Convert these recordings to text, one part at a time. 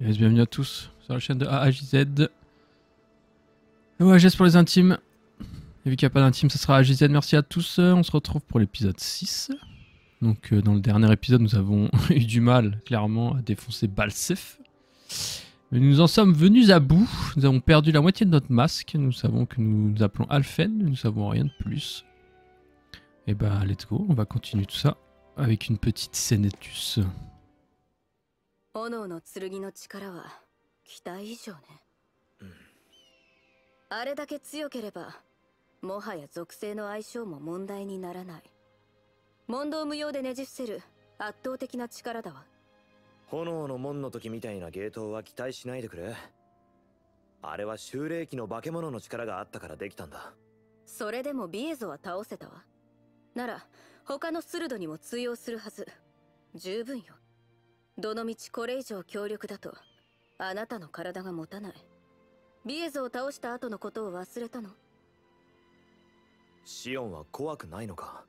Yes, bienvenue à tous sur la chaîne de AAJZ. OAGS pour les intimes. Et vu qu'il n'y a pas d'intime, ça sera AJZ. Merci à tous. On se retrouve pour l'épisode 6. Donc dans le dernier épisode, nous avons eu du mal, clairement, à défoncer Balsef. Mais nous en sommes venus à bout. Nous avons perdu la moitié de notre masque. Nous savons que nous appelons Alphen. Nous ne savons rien de plus. Et bah, let's go. On va continuer tout ça avec une petite Senetus. 炎の剣の力は期待以上ね。あれだけ強ければ、もはや属性の相性も問題にならない。問答無用でねじ伏せる圧倒的な力だわ。炎の門の時みたいなゲートは期待しないでくれ。あれは修霊期の化け物の力があったからできたんだ。それでもビエゾは倒せたわ。なら他のスルドにも通用するはず。十分よ。どのみちこれ以上強力だとあなたの体が持たない。ビエゾを倒した後のことを忘れたの？シオンは怖くないのか？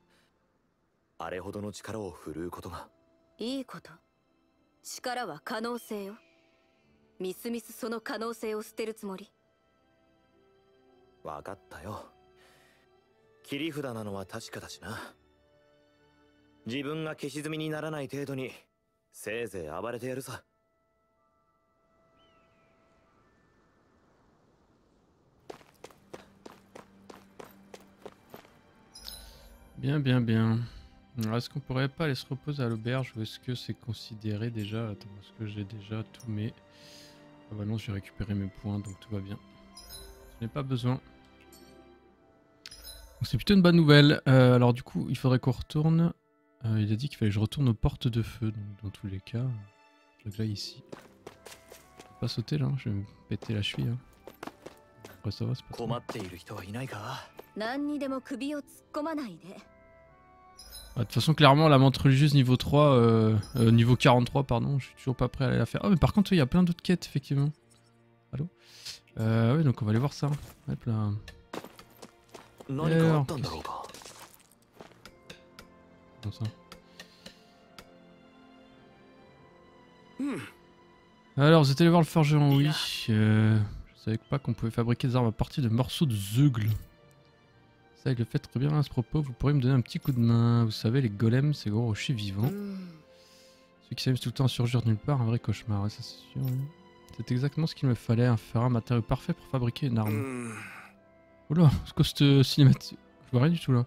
あれほどの力を振るうことが。いいこと。力は可能性よ。みすみすその可能性を捨てるつもり？わかったよ。切り札なのは確かだしな。自分が消し積みにならない程度にせいぜい暴れてやるさ。Bien, bien, bien. Alors, est-ce qu'on pourrait pas aller se reposer à l'auberge ou est-ce que c'est considéré déjà... Attends, est-ce que j'ai déjà tous mes... Ah bah non, j'ai récupéré mes points, donc tout va bien. Je n'ai pas besoin. Donc c'est plutôt une bonne nouvelle. Alors du coup, il faudrait qu'on retourne... il a dit qu'il fallait que je retourne aux portes de feu, donc dans tous les cas... Je vais ici. Je peux pas sauter là, je vais me péter la cheville. Hein. Après ça va, c'est pas trop. De toute façon, clairement, la menthe religieuse niveau 3, niveau 43, pardon, je suis toujours pas prêt à aller la faire. Ah, mais par contre, il y a plein d'autres quêtes, effectivement. Allô? Oui, donc on va aller voir ça. Hop là. Alors, comment ça? Alors, vous êtes allé voir le forgeron, oui. Je savais pas qu'on pouvait fabriquer des armes à partir de morceaux de zeugle. Ça, il le fait très bien à ce propos. Vous pourriez me donner un petit coup de main. Vous savez, les golems, ces gros rochers vivants. Ceux qui s'amusent tout le temps à surgir de nulle part, un vrai cauchemar, ouais, ça c'est sûr. Oui. C'est exactement ce qu'il me fallait, un fer, un matériau parfait pour fabriquer une arme. Oula, c'est quoi cette cinématique? Je vois rien du tout là.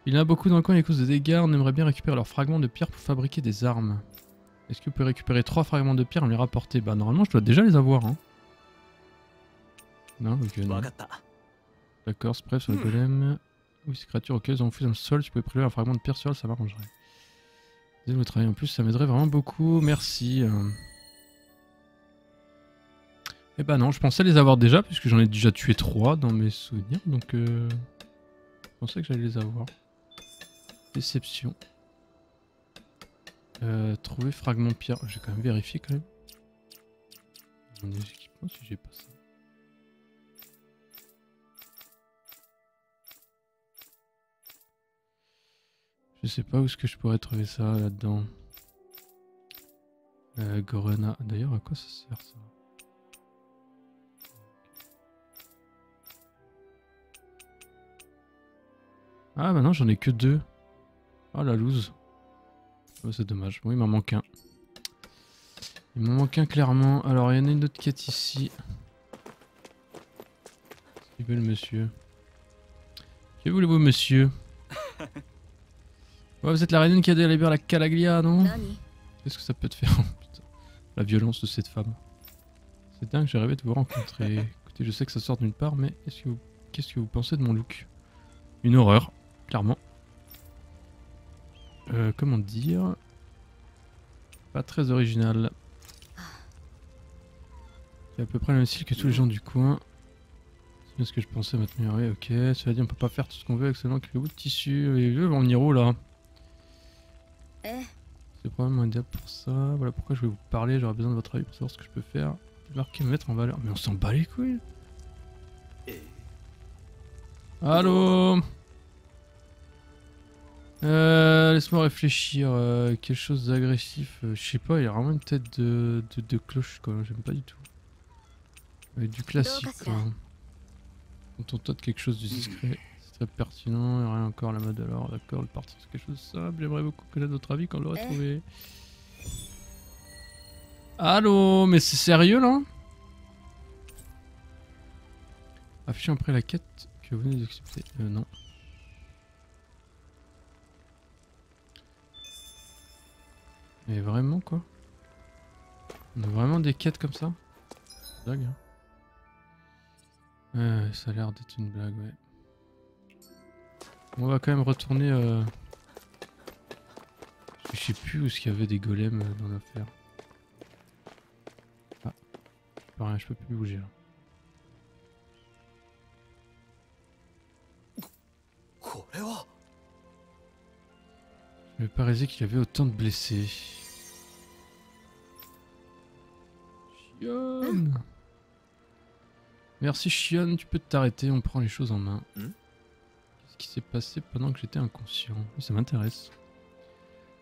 Il y en a beaucoup dans le coin, les causes de dégâts. On aimerait bien récupérer leurs fragments de pierre pour fabriquer des armes. Est-ce que vous pouvez récupérer 3 fragments de pierre et me les rapporter? Bah normalement je dois déjà les avoir. Hein. Non, ok, non. D'accord, spray sur le golem. Oui, ces créatures, ok, elles ont fouillé dans le sol. Si vous pouvez prélever un fragment de pierre sur elle, ça m'arrangerait. Désolé de votre travail en plus, ça m'aiderait vraiment beaucoup. Merci. Eh bah non, je pensais les avoir déjà, puisque j'en ai déjà tué 3 dans mes souvenirs. Donc, je pensais que j'allais les avoir. Déception. Trouver fragment pierre. J'ai quand même vérifié quand même. Dans les équipements, si j'ai pas ça. Je sais pas où est-ce que je pourrais trouver ça là-dedans. Gorena. D'ailleurs, à quoi ça sert ça? Ah bah non, j'en ai que 2. Oh la loose. Oh, c'est dommage. Bon, il m'en manque un. Il m'en manque un clairement. Alors, il y en a une autre quête ici. Qu'est-ce qu'il veut le monsieur? Que voulez-vous, monsieur? Ouais, vous êtes la reine qui a délibéré la Calaglia, non? Qu'est-ce que ça peut te faire? Putain. La violence de cette femme. C'est dingue, j'ai rêvé de vous rencontrer. Écoutez, je sais que ça sort de nulle part, mais qu'est-ce que vous pensez de mon look? Une horreur, clairement. Comment dire? Pas très original. C'est à peu près le même style que tous les gens du coin. C'est bien ce que je pensais maintenant. Oui, ok. Cela dit, on peut pas faire tout ce qu'on veut avec seulement quelques bouts de tissu. Et eux vont venir où là? C'est probablement un diable pour ça. Voilà pourquoi je vais vous parler. J'aurais besoin de votre avis pour savoir ce que je peux faire. Marquer, me mettre en valeur. Mais on s'en bat les couilles. Allô? Laisse-moi réfléchir. Quelque chose d'agressif. Je sais pas, il y a vraiment une tête de cloche quoi. J'aime pas du tout. Du classique quoi. Quand on tente quelque chose de discret, c'est très pertinent. Et rien encore la mode alors. D'accord, le parti c'est quelque chose de simple. J'aimerais beaucoup connaître votre avis quand on l'aurait trouvé. Allô, mais c'est sérieux là? Affichez après la quête que vous venez d'accepter. Non. Mais vraiment quoi? On a vraiment des quêtes comme ça? Blague hein. Ça a l'air d'être une blague ouais. On va quand même retourner je sais plus où est-ce qu'il y avait des golems dans l'affaire. Ah, je peux plus bouger là. Je n'avais pas réalisé qu'il y avait autant de blessés. Shion. Merci Shion, tu peux t'arrêter, on prend les choses en main. Qu'est-ce qui s'est passé pendant que j'étais inconscient? Ça m'intéresse.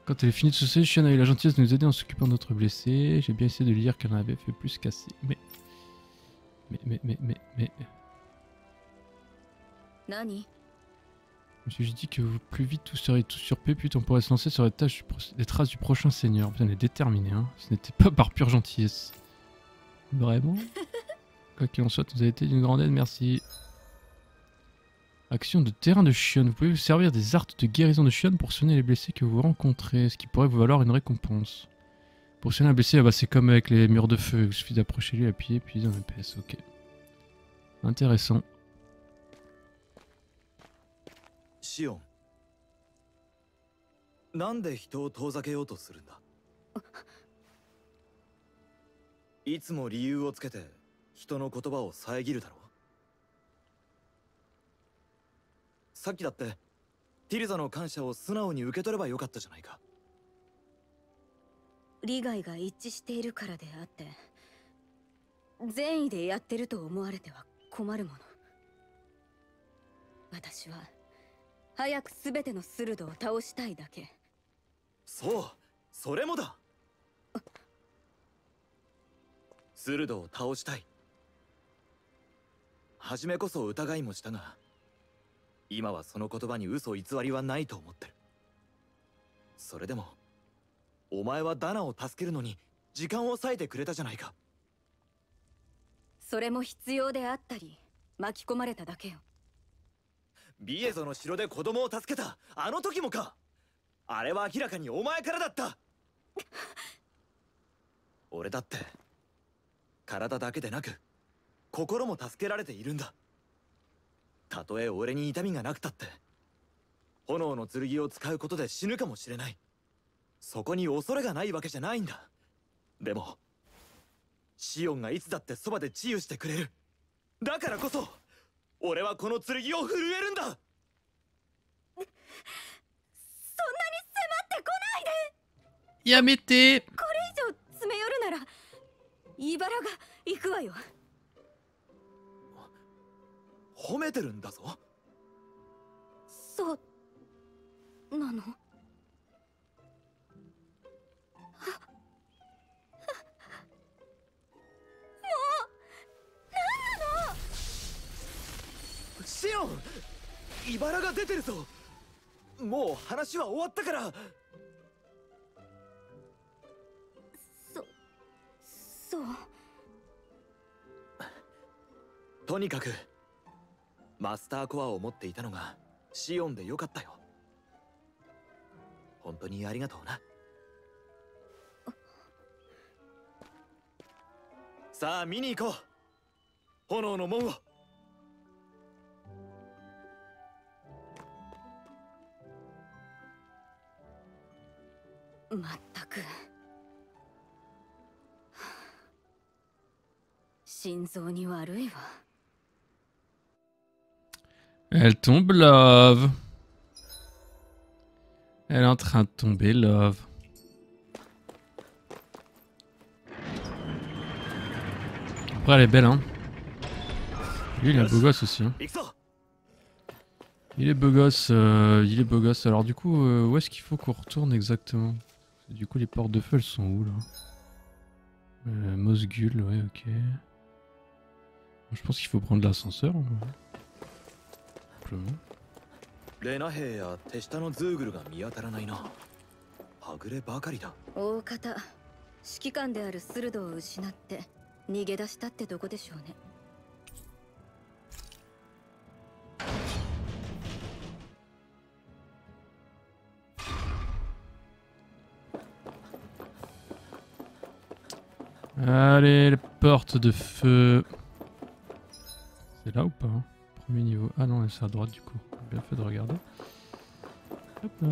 Quand elle est finie de se sauver, Shion a eu la gentillesse de nous aider en s'occupant de notre blessé. J'ai bien essayé de lui dire qu'elle en avait fait plus qu'assez. Mais... Nani? Je me suis dit que plus vite tout serait tout sur paix, plus on pourrait se lancer sur les traces du prochain seigneur. Putain, on est déterminé, hein. Ce n'était pas par pure gentillesse. Vraiment? Quoi qu'il en soit, vous avez été d'une grande aide, merci. Action de terrain de Shion. Vous pouvez vous servir des arts de guérison de Shion pour soigner les blessés que vous rencontrez, ce qui pourrait vous valoir une récompense. Pour soigner un blessé, c'est comme avec les murs de feu, il suffit d'approcher lui, appuyer, puis on épaisse, ok. Intéressant. Shion. なんで人を遠ざけようとするんだ。いつも理由をつけて人の言葉を遮るだろう。さっきだってティルザの感謝を素直に受け取ればよかったじゃないか。利害が一致しているからであって、善意でやってると思われては困るもの。私は早くすべてのスルドを倒したいだけ。そう、それもだ。スルドを倒したい。初めこそ疑いもしたが、今はその言葉に嘘偽りはないと思ってる。それでもお前はダナを助けるのに時間を割いてくれたじゃないか。それも必要であったり巻き込まれただけよ。ビエゾの城で子供を助けたあの時もか。あれは明らかにお前からだった。俺だって体だけでなく心も助けられているんだ。たとえ俺に痛みがなくたって炎の剣を使うことで死ぬかもしれない。そこに恐れがないわけじゃないんだ。でもシオンがいつだってそばで治癒してくれる。だからこそ俺はこの剣を震えるんだ。そんなに迫ってこないで。やめて。これ以上詰め寄るなら茨が行くわよ。褒めてるんだぞ。そうなの？シオン、茨が出てるぞ。もう話は終わったから。そう。とにかくマスターコアを持っていたのがシオンでよかったよ。本当にありがとうな。さあ見に行こう、炎の門を。まったく心臓に悪いわ。Elle tombe love. Elle est en train de tomber love. Après elle est belle hein. Lui il est un beau gosse aussi hein. Il est beau gosse, il est beau gosse. Alors du coup, où est-ce qu'il faut qu'on retourne exactement? Du coup, les portes de feu, elles sont où là? Mosgul, ouais, ok. Je pense qu'il faut prendre l'ascenseur. Simplement. レナ兵や手下のズーグルが見当たらないな。はぐればかりだ。大方指揮官であるスルドを失って逃げ出したってとこでしょうね。Allez, les portes de feu. C'est là ou pas hein? Premier niveau. Ah non, c'est à droite du coup. Bien fait de regarder. Hop là.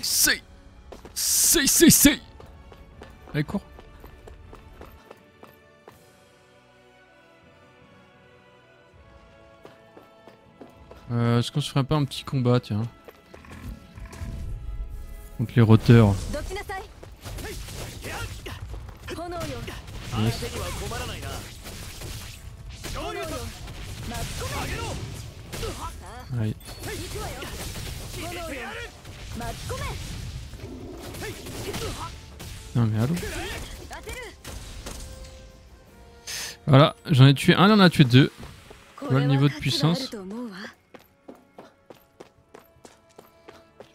C'est. Allez, cours. Est-ce qu'on se ferait pas un petit combat, tiens? Contre les roteurs. Yes. Aïe. Non mais allô. Voilà, j'en ai tué un, il en a tué deux. Tu vois le niveau de puissance. Tu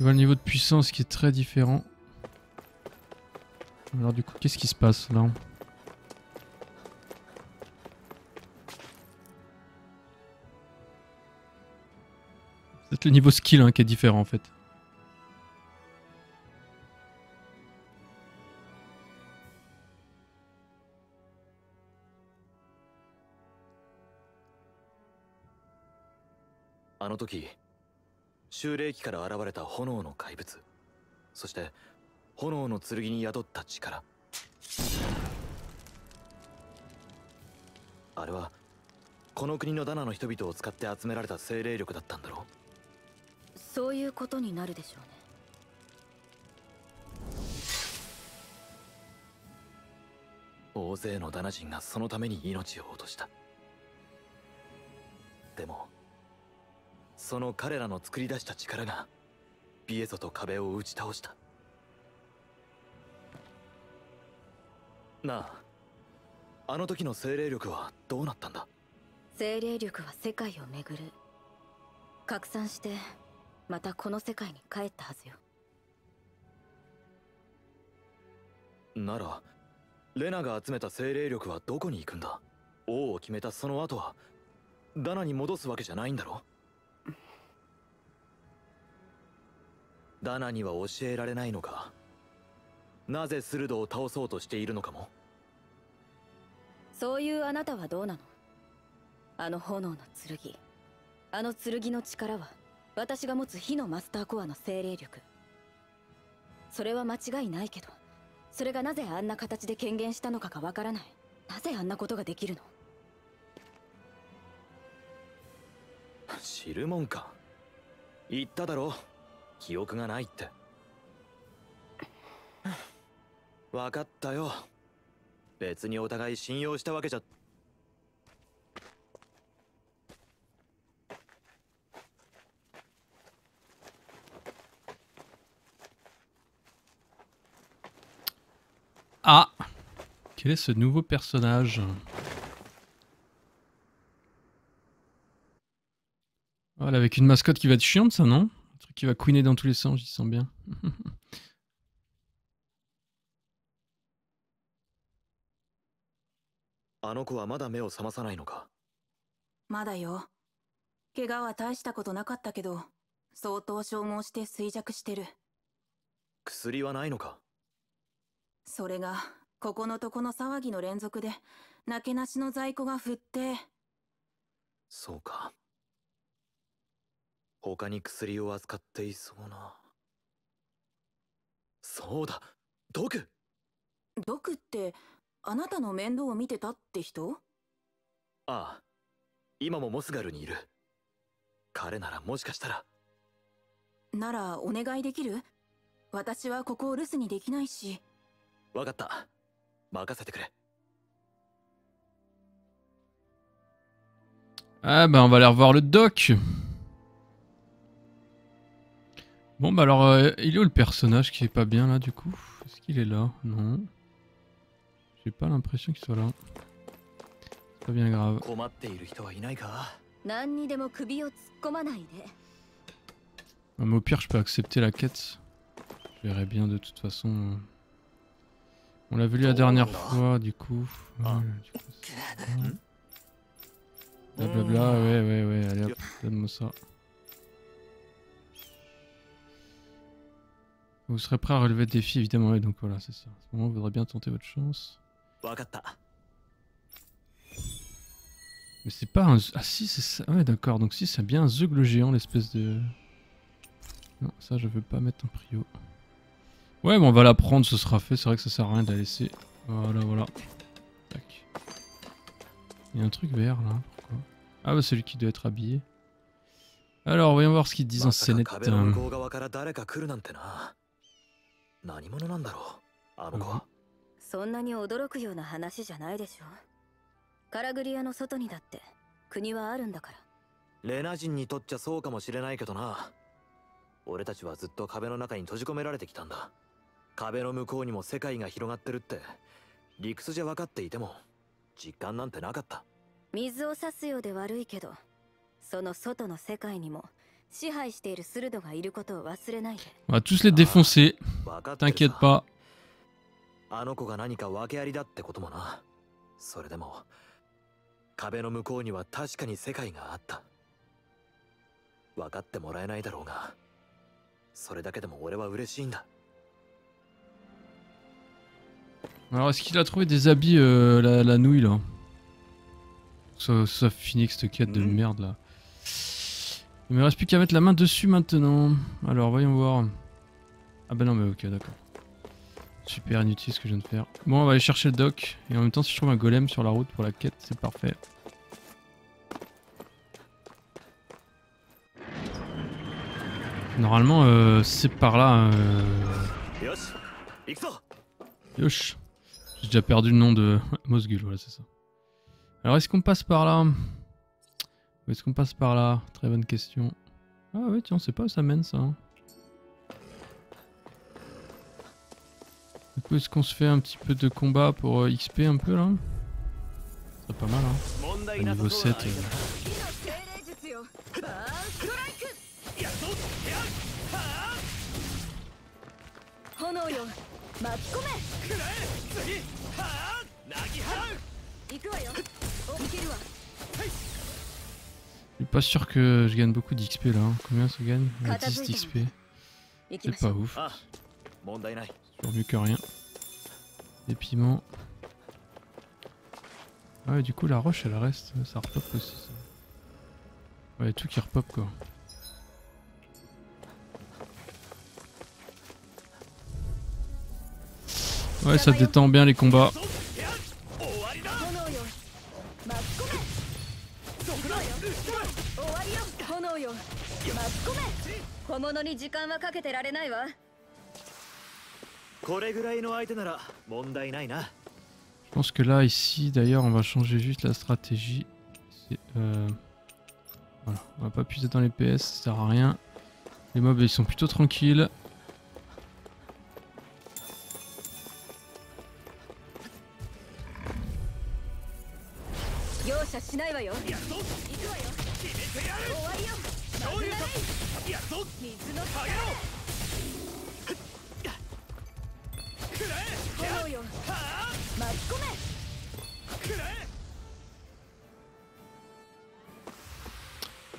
vois le niveau de puissance qui est très différent. Alors du coup, qu'est-ce qui se passe là? C'est le niveau skill hein, qui est différent en fait.あの時、修霊機から現れた炎の怪物、そして炎の剣に宿った力。あれはこの国のダナの人々を使って集められた精霊力だったんだろう。そういうことになるでしょうね。大勢のダナ人がそのために命を落とした。でもその彼らの作り出した力がビエゾと壁を打ち倒した。なあ、あの時の精霊力はどうなったんだ？精霊力は世界を巡る。拡散してまたこの世界に帰ったはずよ。ならレナが集めた精霊力はどこに行くんだ？王を決めたその後はダナに戻すわけじゃないんだろ？ダナには教えられないのか？なぜスルドを倒そうとしているのかも。そういうあなたはどうなの？あの炎の剣、あの剣の力は私が持つ火のマスターコアの精霊力。それは間違いないけど、それがなぜあんな形で権限したのかがわからない。なぜあんなことができるの？知るもんか。言っただろ、記憶がないって。分かったよ。別にお互い信用したわけじゃ。Ah! Quel est ce nouveau personnage? Voilà, avec une mascotte qui va être chiante, ça, non? Un truc qui va couiner dans tous les sens, j'y sens bien. あの子はまだ目を覚まさないのか？まだよ。怪我は大したことなかったけど、相当消耗して衰弱してる。薬はないのか？それが、ここのとこの騒ぎの連続で、なけなしの在庫が降って。そうか。他に薬を扱っていそうな。そうだ、毒。毒って、あなたの面倒を見てたって人？ああ、今もモスガルにいる。彼ならもしかしたら。ならお願いできる？私はここを留守にできないし。わかった。任せてくれ。Ah bah on va aller revoir le doc. Bon bah alors, il est où le personnage qui est pas bien là du coup? Est-ce qu'il est là? Non. J'ai pas l'impression qu'il soit là. C'est pas bien grave. 困っている人はいないか？何にでも首を突っ込まないで。 Ah, mais au pire je peux accepter la quête. Je verrai bien de toute façon. On l'a vu la dernière fois du coup. Ouais, du coup blablabla, ouais, allez hop, donne-moi ça. Vous serez prêt à relever le défi évidemment, ouais, donc voilà c'est ça. À ce moment vous voudrez bien tenter votre chance. わかった。 Mais c'est pas un... Ah si c'est ça, ouais d'accord, donc si c'est bien un zeugle géant l'espèce de... Non ça je veux pas mettre en prio. Ouais mais on va la prendre, ce sera fait, c'est vrai que ça sert à rien de la laisser. Voilà. Tac. Il y a un truc vert là, pourquoi? Ah bah c'est lui qui doit être habillé. Alors voyons voir ce qu'ils disent en scénette. 何者なんだろう、あの子は。そんなに驚くような話じゃないでしょ。カラグリアの外にだって国はあるんだから。レナ人にとっちゃそうかもしれないけどな。俺たちはずっと壁の中に閉じ込められてきたんだ。壁の向こうにも世界が広がってるって理屈じゃ分かっていても実感なんてなかった。水を差すようで悪いけど、その外の世界にも支配しているスルドがいることを忘れないで。On va tous les défoncer. T'inquiète pas. あの子が何か訳ありだってこともな。それでも壁の向こうには確かに世界があった。分かってもらえないだろうが、それだけでも俺は嬉しいんだ。 Alors est-ce qu'il a trouvé des habits la nouille là? Ça finit avec cette quête de merde là. Il me reste plus qu'à mettre la main dessus maintenant. Alors voyons voir. Ah bah non mais ok d'accord. Super inutile ce que je viens de faire. Bon on va aller chercher le doc. Et en même temps si je trouve un golem sur la route pour la quête c'est parfait. Normalement c'est par là. Yosh. J'ai déjà perdu le nom de Mosgul, voilà c'est ça. Alors est-ce qu'on passe par là? Ou est-ce qu'on passe par là? Très bonne question. Ah ouais tiens, on sait pas où ça mène ça. Du coup est-ce qu'on se fait un petit peu de combat pour XP un peu là? C'est pas mal hein. À niveau 7. Je suis pas sûr que je gagne beaucoup d'XP là. Hein. Combien ça gagne? 10 d'XP. C'est pas ouf. C'est toujours mieux que rien. Des piments. Ah ouais, du coup la roche elle reste. Ça repop aussi. Ça. Ouais, tout qui repop quoi. Ouais, ça détend bien les combats. Je pense que là, ici, d'ailleurs, on va changer juste la stratégie. Voilà, on va pas puiser dans les PS, ça sert à rien. Les mobs, ils sont plutôt tranquilles.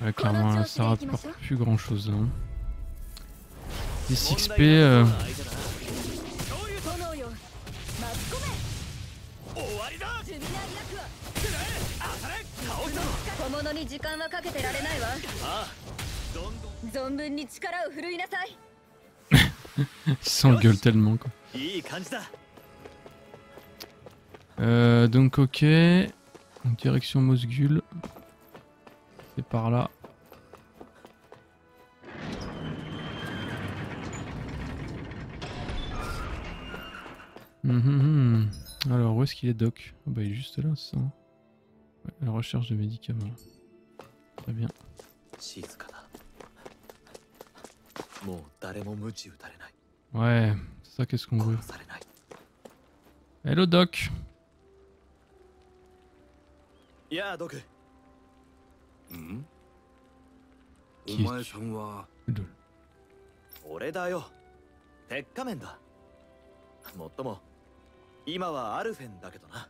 Ouais, clairement, là, ça rapporte plus grand chose. Hein. 10 XP. Il s'engueule tellement quoi. Donc ok. Donc, direction Mosgul. C'est par là. Alors où est-ce qu'il est Doc? Oh, bah il est juste là, c'est ça. Ouais, la recherche de médicaments. Très bien. 静かだ。もう誰も鞭打たれない。 Ouais, c'est ça qu'est-ce qu'on veut. 殺されない。 Hello Doc. いやあドク。ん？お Qui 前 es-tu? さんは Lol. 俺だよ。鉄仮面だ。もっとも今はアルフェンだけどな。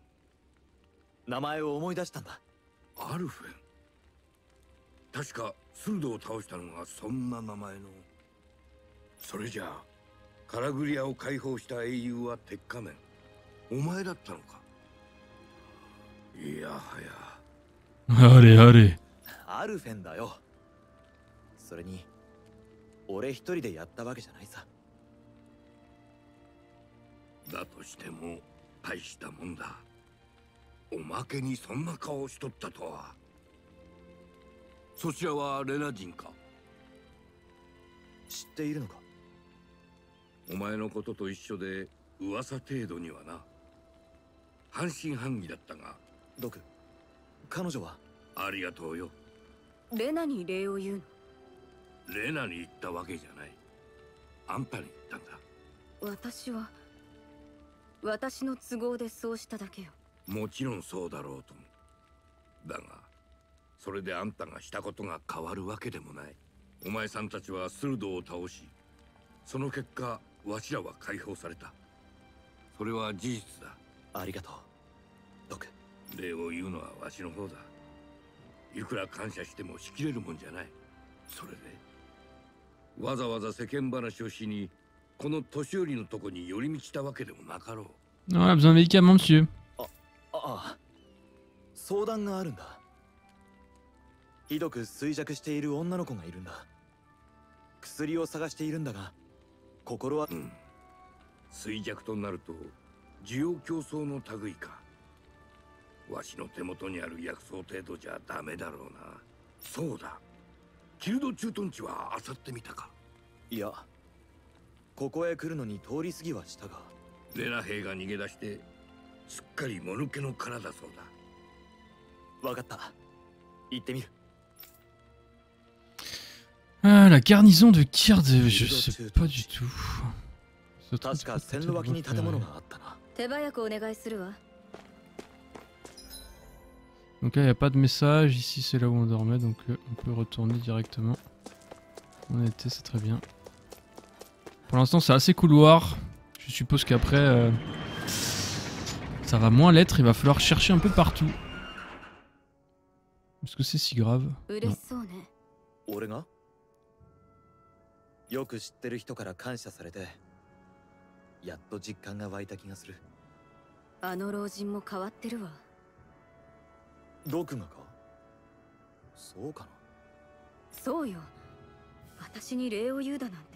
名前を思い出したんだ。アルフェン。確かスルドを倒したのがそんな名前の。それじゃあカラグリアを解放した英雄は鉄仮面。お前だったのか。いやはや。Allez, allez. アルフェンだよ。それに俺一人でやったわけじゃないさ。だとしても大したもんだ。おまけにそんな顔をしとったとは。そちらはレナ人か。知っているのか。お前のことと一緒で噂程度にはな。半信半疑だったが。ドク、彼女は。ありがとうよ。レナに礼を言うの？レナに言ったわけじゃない。あんたに言ったんだ。私は私の都合でそうしただけよ。もちろんそうだろうとも。だがそれであんたがしたことが変わるわけでもない。お前さんたちはスルドを倒し、その結果わしらは解放された。それは事実だ。ありがとうドク。礼を言うのはわしの方だ。いくら感謝してもしきれるもんじゃない。それでわざわざ世間話をしにこの年寄りのとこに寄り道したわけでもなかろう。 Non, on a besoin de médicaments, monsieur. ああ、相談があるんだ。ひどく衰弱している女の子がいるんだ。薬を探しているんだが、心は。衰弱となると需要競争の類か。わしの手元にある薬草程度じゃダメだろうな。そうだ、キルド駐屯地は漁ってみたか。いや、ここへ来るのに通り過ぎはしたが。レナ兵が逃げ出してすっかりもぬけの殻だそうだ。わかった、行ってみる。 Ah, la garnison de Kird, je sais pas du tout. Ce truc, 確か線路脇に建物があったな。手早くお願いするわ。 Donc là, il n'y a pas de message. Ici, c'est là où on dormait, donc on peut retourner directement. On était, c'est très bien. Pour l'instant, c'est assez couloir. Je suppose qu'après, ça va moins l'être. Il va falloir chercher un peu partout. Est-ce que c'est si grave? 嬉しそうね。俺がよく知ってる人から感謝されて、やっと実感が湧いた気がする。あの老人も変わってるわ。ドクがか？そうかな。そうよ。私に礼を言うだなんて。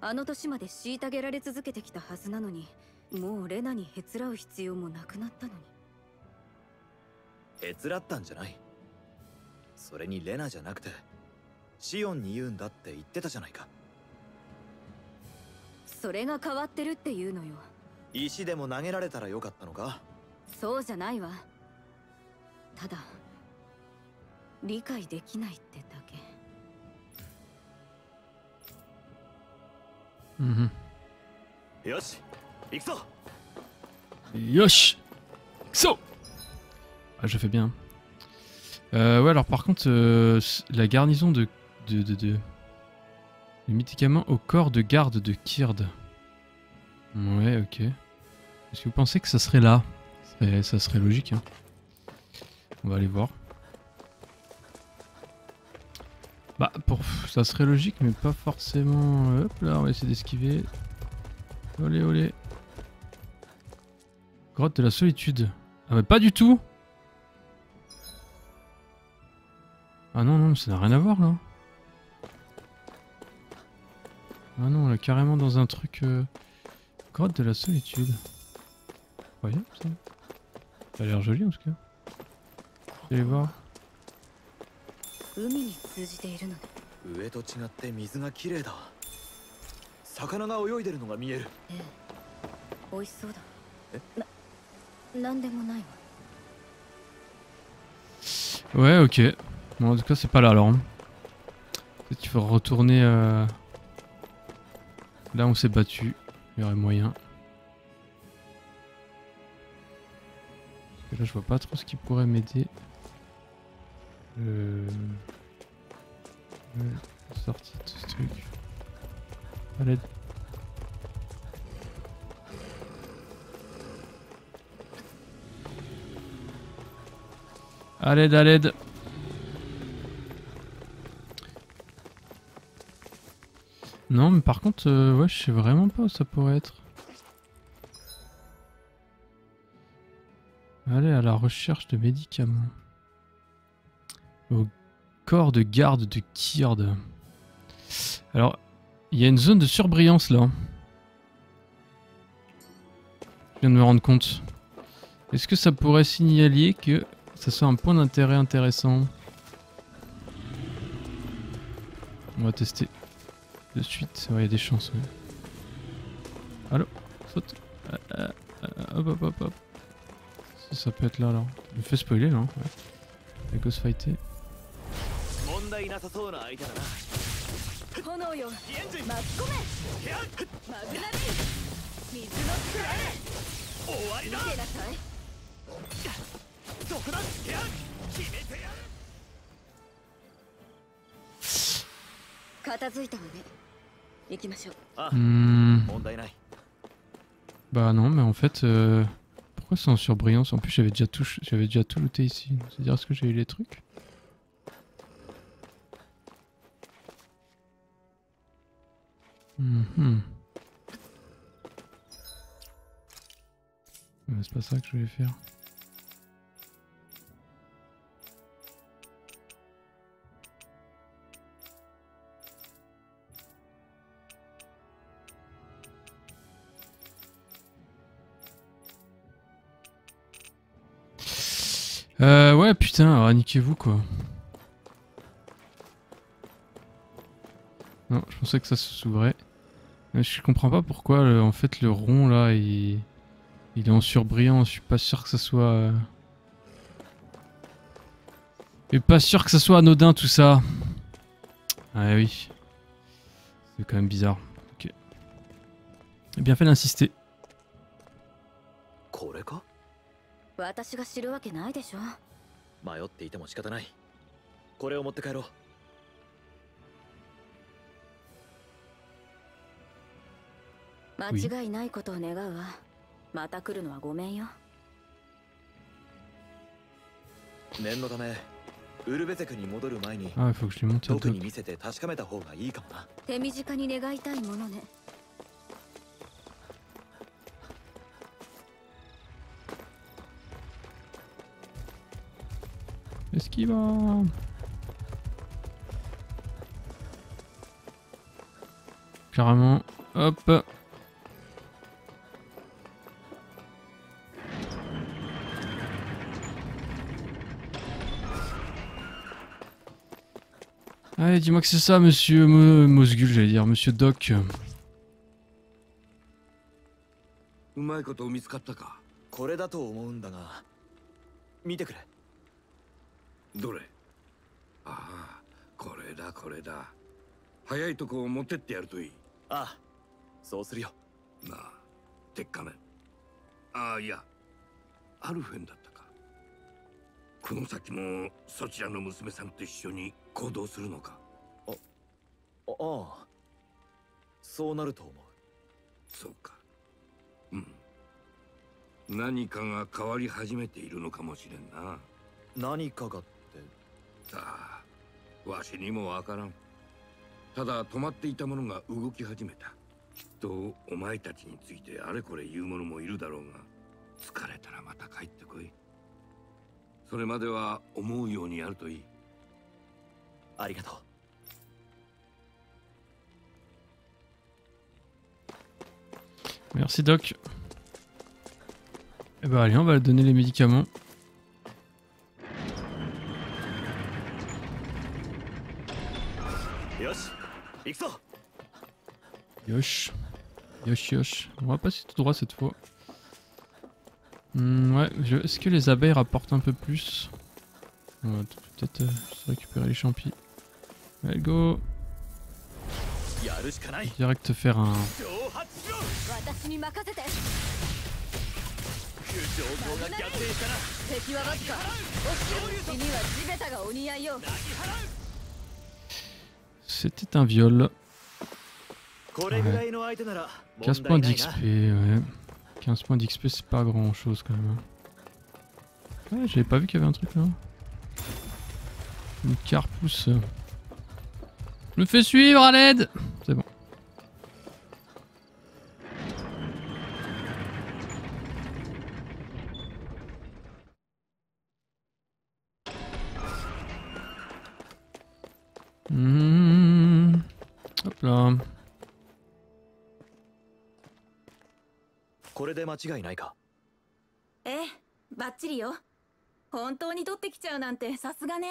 あの年まで虐げられ続けてきたはずなのに、もうレナにへつらう必要もなくなったのに。へつらったんじゃない。それにレナじゃなくてシオンに言うんだって言ってたじゃないか。それが変わってるっていうのよ。石でも投げられたらよかったのか。そうじゃないわ。ただ理解できないってだけ。よし、行くぞ。 Yosh! So! Ah, je fais bien. Ouais, alors par contre, la garnison de les médicaments au corps de garde de Kird. Ouais, ok. Est-ce que vous pensez que ça serait là? Ça serait logique, hein. On va aller voir. Bah, ça serait logique, mais pas forcément. Hop là, on va essayer d'esquiver. Olé, olé. Grotte de la solitude. Ah, mais pas du tout! Ah non, non, ça n'a rien à voir là. Ah non, là, carrément dans un truc. Grotte de la solitude. Incroyable ça. Ça a l'air joli en tout cas. Allez voir. 海に通じているのね。上と違って水が綺麗だ。魚が泳いでるのが見える。ええ、美味しそうだ。なんでもないわ。Ouais, ok. Bon, en tout cas, c'est pas là alors. Hein. Peut-être qu'il faut retourner là où on s'est battu. Il y aurait moyen. Parce que là, je vois pas trop ce qui pourrait m'aider. Sortie de ce truc. À l'aide. À l'aide, à l'aide. Non, mais par contre, ouais, je sais vraiment pas où ça pourrait être. Allez à la recherche de médicaments. Au corps de garde de Kyrd. Alors, il y a une zone de surbrillance là. Je viens de me rendre compte. Est-ce que ça pourrait signaler que ça soit un point d'intérêt intéressant? On va tester de suite. Ouais, il y a des chances. Ouais. Allô? Saute. Hop, hop, hop, hop. Ça peut être là alors. Je me fais spoiler là. Ouais. La Ghost Fighter. 炎よ巻き込めマグナレイ水のくらえ終わりだ見てなさいそこだ決めてやる片付いたわね行きましょうあ問題ない Bah non mais en fait pourquoi c'est en surbrillance? En plus j'avais déjà tout looté ici. C'est-à-dire est-ce que j'ai eu les trucs? C'est pas ça que je voulais faire. Ouais putain, alors niquez-vous quoi. Non, je pensais que ça s'ouvrait. Je comprends pas pourquoi en fait le rond là il est en surbrillant, je suis pas sûr que ça soit... Je suis pas sûr que ça soit anodin tout ça. Ah oui. C'est quand même bizarre. Ok. J'ai bien fait d'insister. これか私が知るわけないでしょ迷っていても仕方ないこれを持って帰ろう間違いないことを願うわまた来るのはごめんよ念のためウルベゼクに戻る前に Ah, il faut que je lui monte ça. 特に見せて確かめた方がいいかもな手短に願いたいものね Esquiva. Carrément. Hop. Allez, dis-moi que c'est ça, monsieur Mosgul, j'allais dire, monsieur Doc. うまいこと見つかったか。これだと思うんだが見てくれどれ。ああ、これだこれだ。早いとこを持ってってやるといい。ああそうするよなあ、鉄仮面。ああ、いやアルフェンだったか。この先もそちらの娘さんと一緒に行動するのか。ああそうなると思うそうか。うん。何かが変わり始めているのかもしれんな。何かがってさあ、わしにもわからん。ただ止まっていたものが動き始めた。きっとお前たちについてあれこれ言う者もいるだろうが、疲れたらまた帰ってこい。それまでは思うようにやるといい。ありがとう Merci Doc. Et bah allez, on va donner les médicaments. Yosh. Yosh yosh. On va passer tout droit cette fois. Ouais, est-ce que les abeilles rapportent un peu plus? On va peut-être juste récupérer les champis. Allez, go! やるしかない。 Direct faire un. 挑発しろ。私に任せて。状況が逆転したな。敵はわずか。起きるには地べたがお似合いよ。 C'était un viol. これぐらいの相手なら 15 points d'XP, ouais. 15 points d'XP, c'est pas grand chose quand même. Ouais, j'avais pas vu qu'il y avait un truc là. Une carpousse. Je me fais suivre à l'aide! C'est bon. Hop là. これで間違いないか。ええ、バッチリよ。本当に取ってきちゃうなんてさすがね。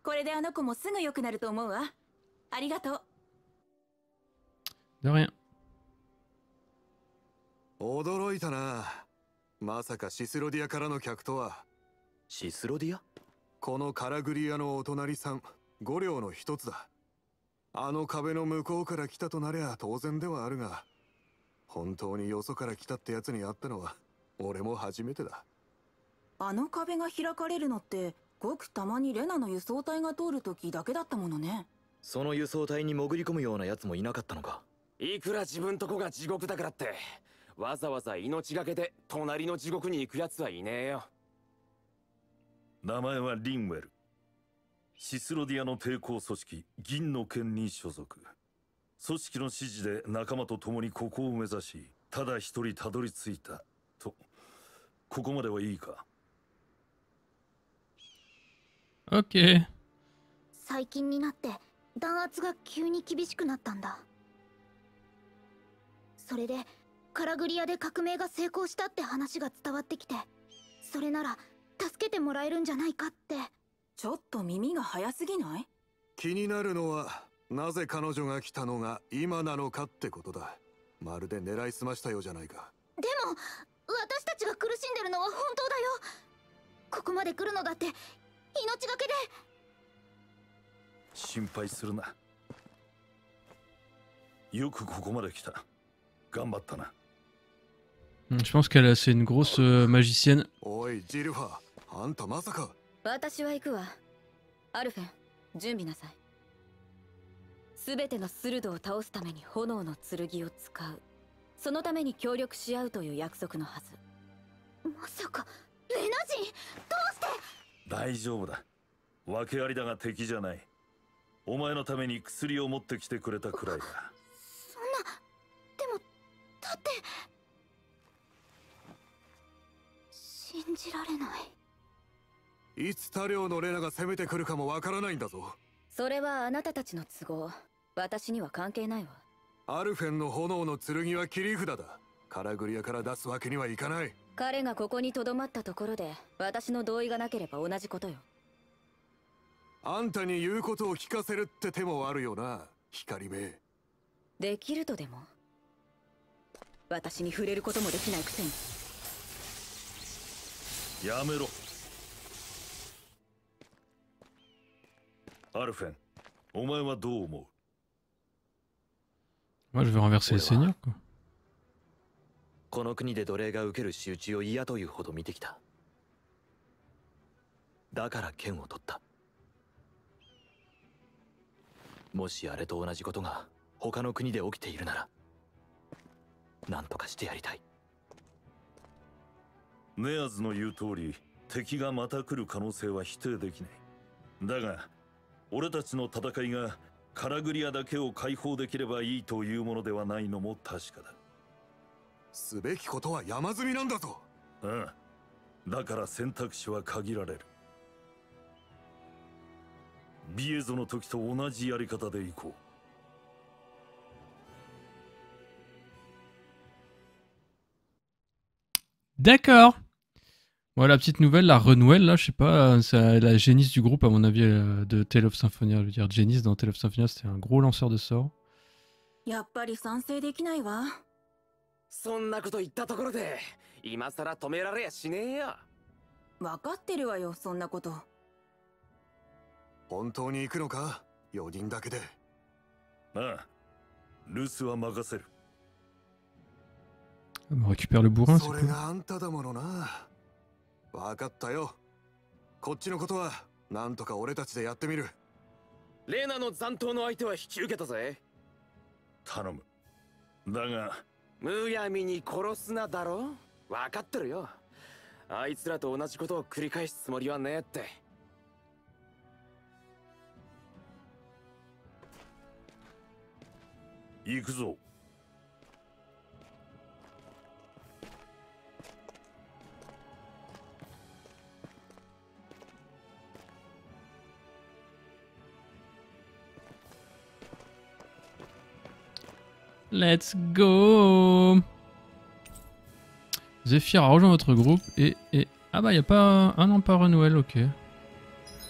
これであの子もすぐ良くなると思うわ。ありがとう。De rien. 驚いたな。まさかシスロディアからの客とは。シスロディア？このカラグリアのお隣さん、5両の一つだ。あの壁の向こうから来たとなりゃ当然ではあるが、本当によそから来たってやつに会ったのは俺も初めてだ。あの壁が開かれるのってごくたまにレナの輸送隊が通る時だけだったものね。その輸送隊に潜り込むようなやつもいなかったのか。いくら自分とこが地獄だからってわざわざ命がけで隣の地獄に行くやつはいねえよ。名前はリンウェル。シスロディアの抵抗組織銀の剣に所属。組織の指示で仲間と共にここを目指し、ただ一人たどり着いたと。ここまではいいか。 Ok. 最近になって弾圧が急に厳しくなったんだ。それでカラグリアで革命が成功したって話が伝わってきて、それなら助けてもらえるんじゃないかって。ちょっと耳が早すぎない？気になるのはなぜ彼女が来たのが今なのかってことだ。まるで狙いすましたようじゃないか。でも私たちが苦しんでるのは本当だよ。ここまで来るのだって命がけで。心配するな。よくここまで来た。頑張ったな。Je pense qu'elle c'est une grosse magicienne. おいジルファー、あんたまさか。私は行くわ。アルフェン、準備なさい。すべてのスルドを倒すために炎の剣を使う。そのために協力し合うという約束のはず。まさかレナ人、どうして？大丈夫だ。訳ありだが敵じゃない。お前のために薬を持ってきてくれたくらいだ。そんな、でもだって信じられない。いつ他領のレナが攻めてくるかもわからないんだぞ。それはあなたたちの都合。私には関係ないわ。アルフェンの炎の剣は切り札だ。カラグリアから出すわけにはいかない。彼がここに留まったところで私の同意がなければ同じことよ。あんたに言うことを聞かせるって手もあるよな、光目。できるとでも？私に触れることもできないくせに。やめろ。アルフェン、お前はどう思う？ Moi je vais renverser les seigneurs quoi. この国で奴隷が受ける仕打ちを嫌というほど見てきた。だから剣を取った。もしあれと同じことが他の国で起きているなら、何とかしてやりたい。ネアズの言う通り、敵がまた来る可能性は否定できない。だが、俺たちの戦いがカラグリアだけを解放できればいいというものではないのも確かだ。すべきことは山積みなんだぞ。うん。だから選択肢は限られる。ビエゾの時と同じやり方でいこう。D'accord. Bon, la petite nouvelle, la Renouelle, là, je sais pas, c'est la génisse du groupe, à mon avis, de Tale of Symphonia. Je veux dire, Génisse dans Tale of Symphonia, c'était un gros lanceur de sorts. やっぱり賛成できないわ。そんなこと言ったところで今さら止められやしねえよ。分かってるわよ、そんなこと。本当に行くのか4人だけで。ああ、留守は任せる。On récupère le bourrin, c'est それ cool. があんただものな。分かったよ。こっちのことはなんとか俺たちでやってみる。レナの残党の相手は引き受けたぜ。頼む。だがむやみに殺すなだろ。分かってるよ。あいつらと同じことを繰り返すつもりはねえって。行くぞ。Let's go. Zephyr a rejoint votre groupe et... Ah bah y a pas... Ah non, pas Renouel, ok.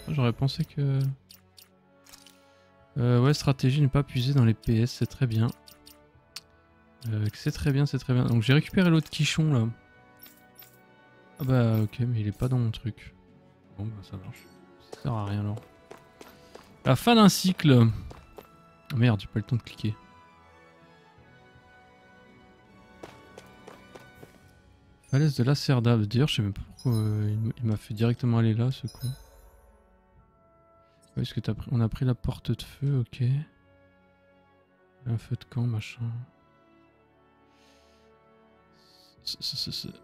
J'aurais pensé que... ouais, stratégie n'est pas puisée dans les PS, c'est très bien. C'est très bien, c'est très bien. Donc j'ai récupéré l'autre quichon là. Ah bah ok, mais il est pas dans mon truc. Bon bah ça marche. Ça sert à rien alors. La fin d'un cycle. Oh, merde, j'ai pas le temps de cliquer. Falaise de Lacerda. D'ailleurs, je sais même pas pourquoi il m'a fait directement aller là, ce con. Ouais, est-ce que on a pris la porte de feu, ok. Un feu de camp, machin.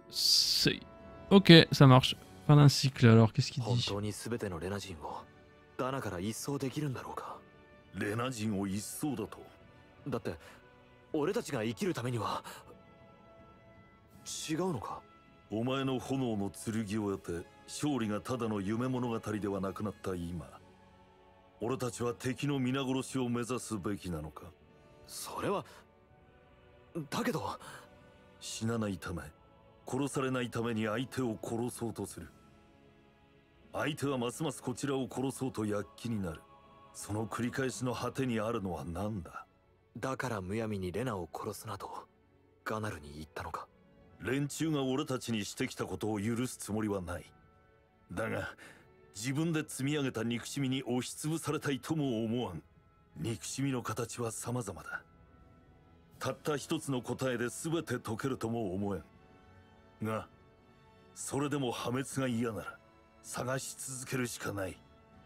C'est... Ok, ça marche. Fin d'un cycle, alors qu'est-ce qu'il dit? ダナから一掃できるんだろうか。レナ人を一掃だと。だって俺たちが生きるためには違うのか。お前の炎の剣をやって勝利がただの夢物語ではなくなった今、俺たちは敵の皆殺しを目指すべきなのか。それはだけど死なないため、殺されないために相手を殺そうとする。相手はますますこちらを殺そうと躍起になる。その繰り返しの果てにあるのは何だ。だからむやみにレナを殺すなとガナルに言ったのか。連中が俺たちにしてきたことを許すつもりはない。だが自分で積み上げた憎しみに押しつぶされたいとも思わん。憎しみの形は様々だ。たった一つの答えで全て解けるとも思えん。がそれでも破滅が嫌なら探し続けるしかない。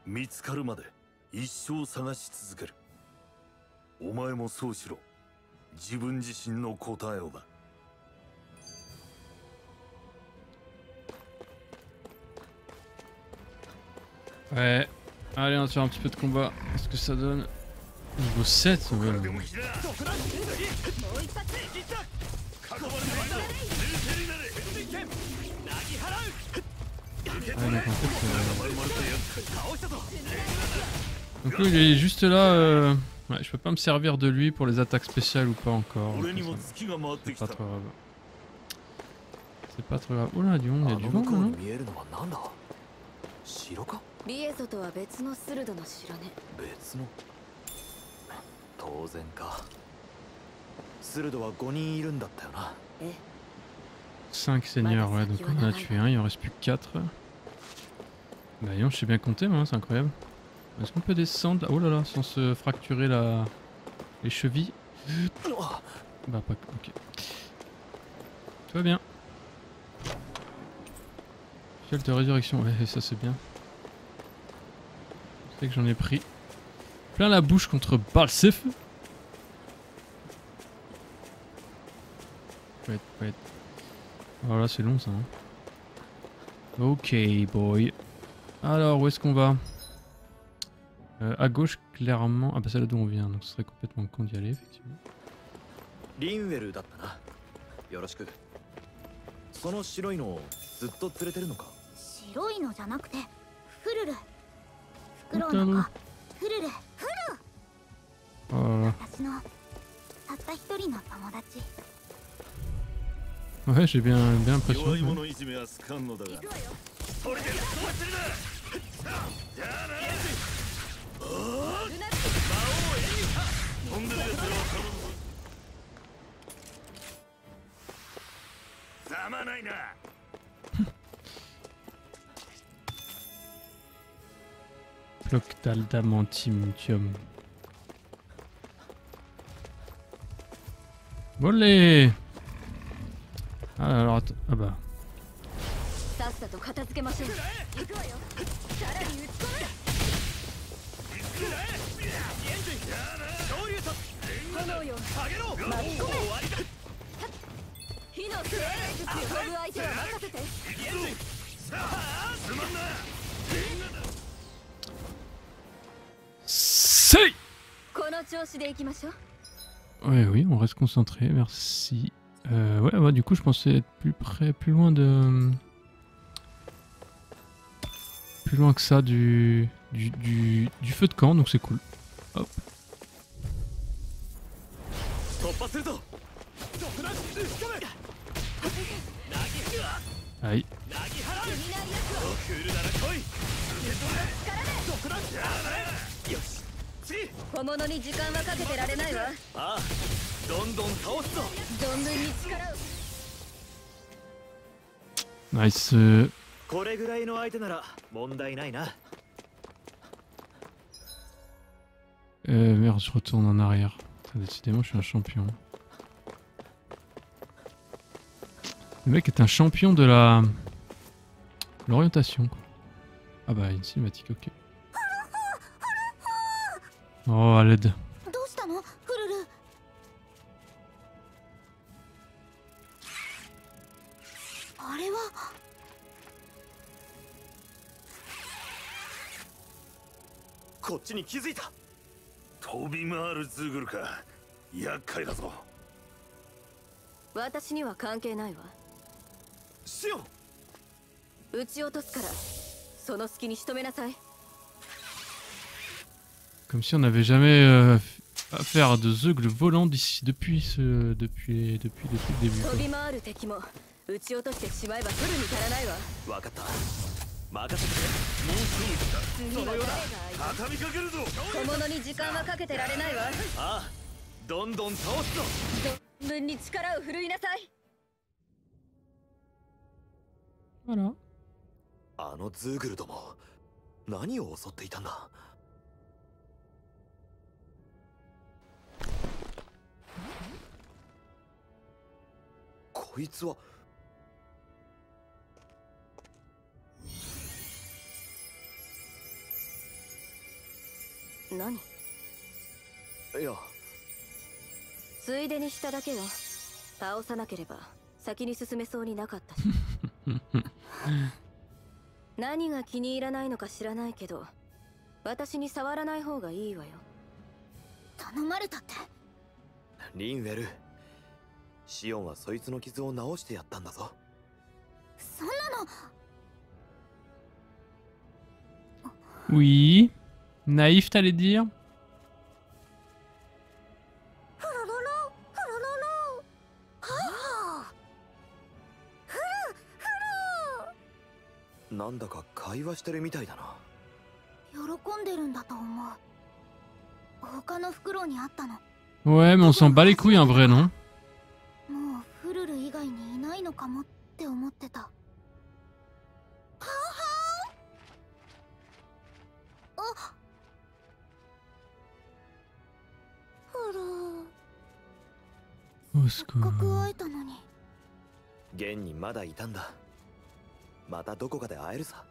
見つかるまで一生探し続ける。お前もそうしろ。自分自身の答えをだ。Ouais. Allez, on va faire un petit peu de combat. Qu'est-ce que ça donne? Niveau 7, ouais. Donc lui il est juste là, ouais, je peux pas me servir de lui pour les attaques spéciales ou pas encore. C'est pas trop grave. C'est pas trop grave. Oh là, dis donc, il y a du vent là, non? リエゾとは別のスルドの城ね。別の当然か。スルドは5人いるんだったよな。ええ。 5 seigneurs, ouais, donc on en a tué un, il en reste plus que 4. Bah non, je sais bien compter moi, c'est incroyable. Est-ce qu'on peut descendre? Oh là là, sans se fracturer les chevilles? Bah pas... ok. Tout va bien. Fiole de résurrection, ouais, ça c'est bien. Je sais que j'en ai pris plein la bouche contre Balsef. Ouais. Oh là c'est long ça. Hein. Ok boy. Alors où est-ce qu'on va? À gauche clairement. Ah bah c'est là d'où on vient donc ce serait complètement con d'y aller effectivement. リンウェルだったな。よろしく。その白いのをずっと連れてるのか。白いのじゃなくてフルル。フクロウの子フルル。私のたった一人の友達。 Ouais, j'ai bien l'impression. Bloc d'adamantium. Volé. Ah, alors attends. Ah bah. さっさと片付けましょう。行くわよ。さらに撃ち込む。炎よ。巻き込め。火の精霊術を飛ぶ相手は任せて。C'est. この調子で行きましょう。 Ouais, oui, on reste concentré, merci. Ouais, ouais, du coup, je pensais être plus près, plus loin de. Plus loin que ça du feu de camp, donc c'est cool. Hop. Aïe. 小物に時間はかけてられないわ。ああ、どんどん倒すぞ。存分に力を。ナイス。これぐらいの相手なら問題ないな。Merde, je retourne en arrière. Décidément, je suis un champion. Le mec est un champion de la... l'orientation, quoi. Ah bah, une cinématique, ok. Oh, à l'aide. どうしたのフルル。あれはこっちに気づいた。飛び回るズーグルか。厄介だぞ。私には関係ないわ。シオン。撃ち落とすからその隙に仕留めなさい。 Comme si on n'avait jamais affaire de Zeugles volant d'ici depuis le début. 飛び回る敵も撃ち落としてしまえば取るに足らないわ。わかった。任せてくれ。もうすぐだ。次は誰が畳みかけるぞ。小物に時間はかけてられないわ。ああ、どんどん倒すぞ。存分に力を振るいなさい。 Voilà. あのズーグルども何を襲っていたんだ。こいつは何？いや、ついでにしただけよ。倒さなければ先に進めそうになかったし。何が気に入らないのか知らないけど、私に触らない方がいいわよ。頼まれたって。リンウェル、シオンはそいつの傷を治してやったんだぞ。そんなの。 Oui. Naïf, t'allais dire? フルルルフルルル。はあ。フル。なんだか会話してるみたいだな。喜んでるんだと思う。他のフクロウに会ったの。 Ouais, mais on s'en bat les couilles en vrai, non? もうフルル以外にいないのかもって思ってた。はあはあ。あ。フル。 Au せっかく secours. 会えたのに。現にまだいたんだ。またどこかで会えるさ。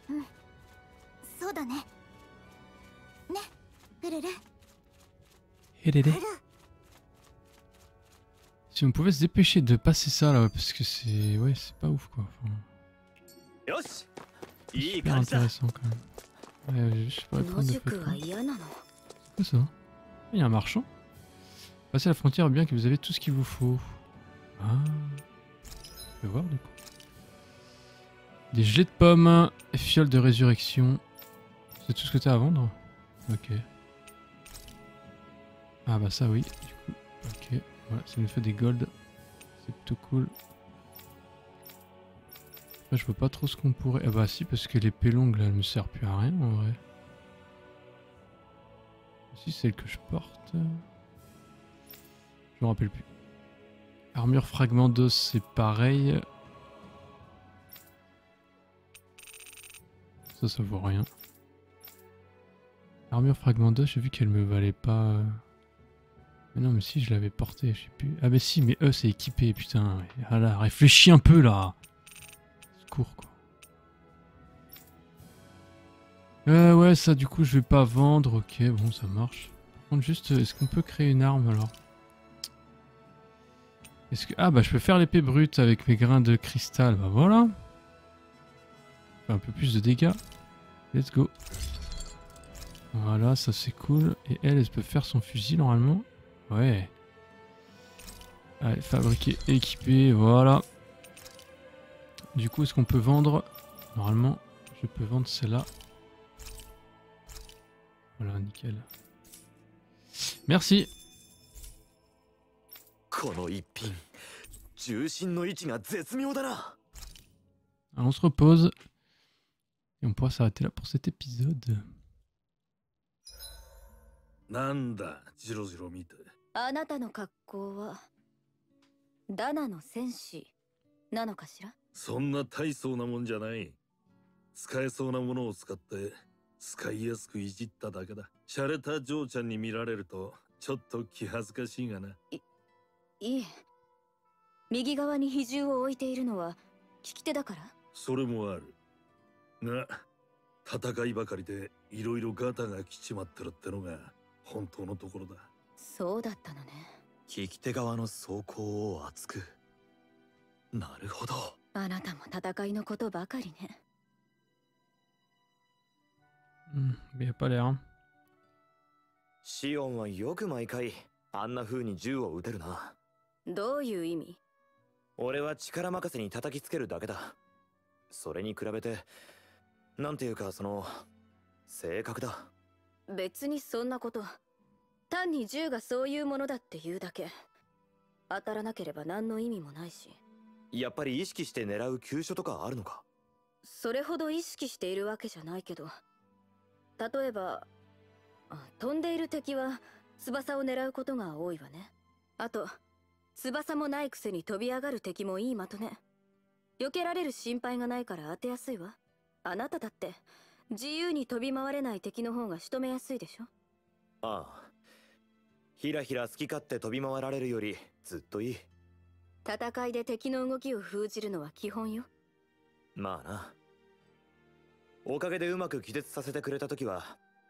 うん。そうだね。ね、フルル。 Si on pouvait se dépêcher de passer ça là, parce que c'est... Ouais, c'est pas ouf quoi. Enfin, よし、いい super 感じだ。 intéressant quand même. Ouais, je pourrais 野 prendre de 宿 photos. は嫌なの。 C'est quoi ça? Il y a un marchand. Passez la frontière bien que vous avez tout ce qu'il vous faut. Ah. Je vais voir du coup. Des gelées de pommes et fioles de résurrection. C'est tout ce que t'as à vendre? Ok. Ah bah ça oui, du coup. Ok. Voilà, ça nous fait des gold. C'est plutôt cool. Après, je vois pas trop ce qu'on pourrait... Ah bah si, parce que l'épée longue là, elle me sert plus à rien en vrai. Si, celle que je porte... Je me rappelle plus. Armure fragment d'os, c'est pareil. Ça vaut rien. Armure fragment d'os, j'ai vu qu'elle me valait pas... Mais non, mais si, je l'avais porté, je sais plus. Ah mais si, mais c'est équipé, putain. Ah là, réfléchis un peu, là. Secours, quoi. Ouais, ça, du coup, je vais pas vendre. Ok, bon, ça marche. Par contre, juste, est-ce qu'on peut créer une arme, alors? Est-ce que... Ah, bah, je peux faire l'épée brute avec mes grains de cristal. Bah, voilà. Fait un peu plus de dégâts. Let's go. Voilà, ça, c'est cool. Et elle peut faire son fusil, normalement. Ouais. Allez, fabriquer, équiper, voilà. Du coup, est-ce qu'on peut vendre? Normalement, je peux vendre celle-là. Voilà, nickel. Merci. この一品重心の位置が絶妙だな。 Alors, on se repose. Et on pourra s'arrêter là pour cet épisode. なんだ、ジロジロ見て。あなたの格好はダナの戦士なのかしら？そんな大層なもんじゃない。使えそうなものを使って使いやすくいじっただけだ。洒落た嬢ちゃんに見られるとちょっと気恥ずかしいがな。いえ、右側に比重を置いているのは利き手だから？それもある。が、戦いばかりでいろいろガタが来ちまってるってのが本当のところだ。そうだったのね。利き手側の装甲を厚く。なるほど。あなたも戦いのことばかりね。Mais y a pas l'air. Hein. シオンはよく毎回あんな風に銃を撃てるな。どういう意味？俺は力任せに叩きつけるだけだ。それに比べてなんていうか正確だ。別にそんなこと。単に銃がそういうものだっていうだけ。当たらなければ何の意味もないし。やっぱり意識して狙う急所とかあるのか？それほど意識しているわけじゃないけど、例えば飛んでいる敵は翼を狙うことが多いわね。あと翼もないくせに飛び上がる敵もいい的ね。避けられる心配がないから当てやすいわ。あなただって自由に飛び回れない敵の方が仕留めやすいでしょ。ああ、ひらひら好き勝手飛び回られるよりずっといい。戦いで敵の動きを封じるのは基本よ。まあな。おかげでうまく気絶させてくれた時は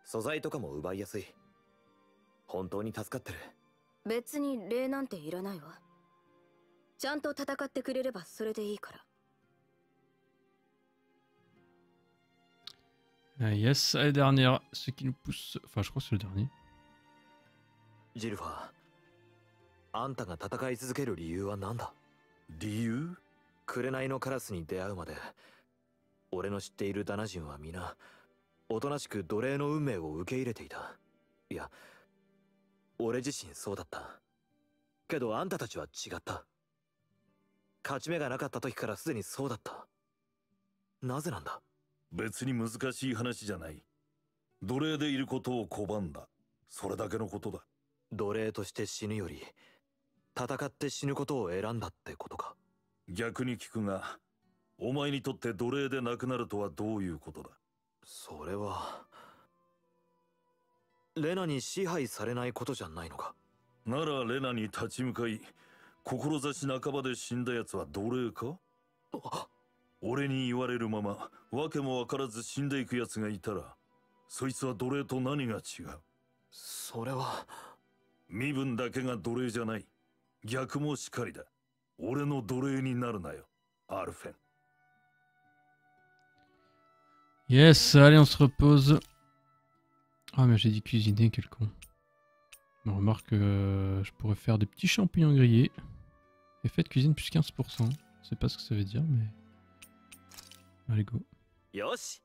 素材とかも奪いやすい。本当に助かってる。別に礼なんていらないわ。ちゃんと戦ってくれればそれでいいから。Yes, la dernière, ce qui nous pousse. Enfin, je crois que c'est le dernier. ジルファー、あんたが戦い続ける理由は何だ？理由？紅のカラスに出会うまで俺の知っているダナ人は皆おとなしく奴隷の運命を受け入れていた。いや、俺自身そうだった。けどあんたたちは違った。勝ち目がなかった時からすでにそうだった。なぜなんだ？別に難しい話じゃない。奴隷でいることを拒んだ。それだけのことだ。奴隷として死ぬより戦って死ぬことを選んだってことか？逆に聞くが、お前にとって奴隷でなくなるとはどういうことだ？それはレナに支配されないことじゃないのか？ならレナに立ち向かい志半ばで死んだやつは奴隷か？俺に言われるまま訳も分からず死んでいくやつがいたら、そいつは奴隷と何が違う？それは身分だけが奴隷じゃない。逆もしかりだ。俺の奴隷になるなよ、アルフェン。Yes, allez, on se repose. Ah, mais j'ai dit cuisiner, quel con. On remarque que je pourrais faire des petits champignons grillés. Effet de cuisine plus 15%. Je sais pas ce que ça veut dire, mais... Allez, go. よし、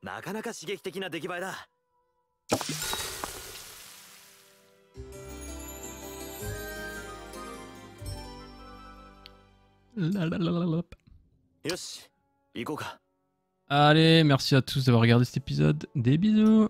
なかなか刺激的な出来栄えだ。よし、行こうか。 Allez, merci à tous d'avoir regardé cet épisode. Des bisous.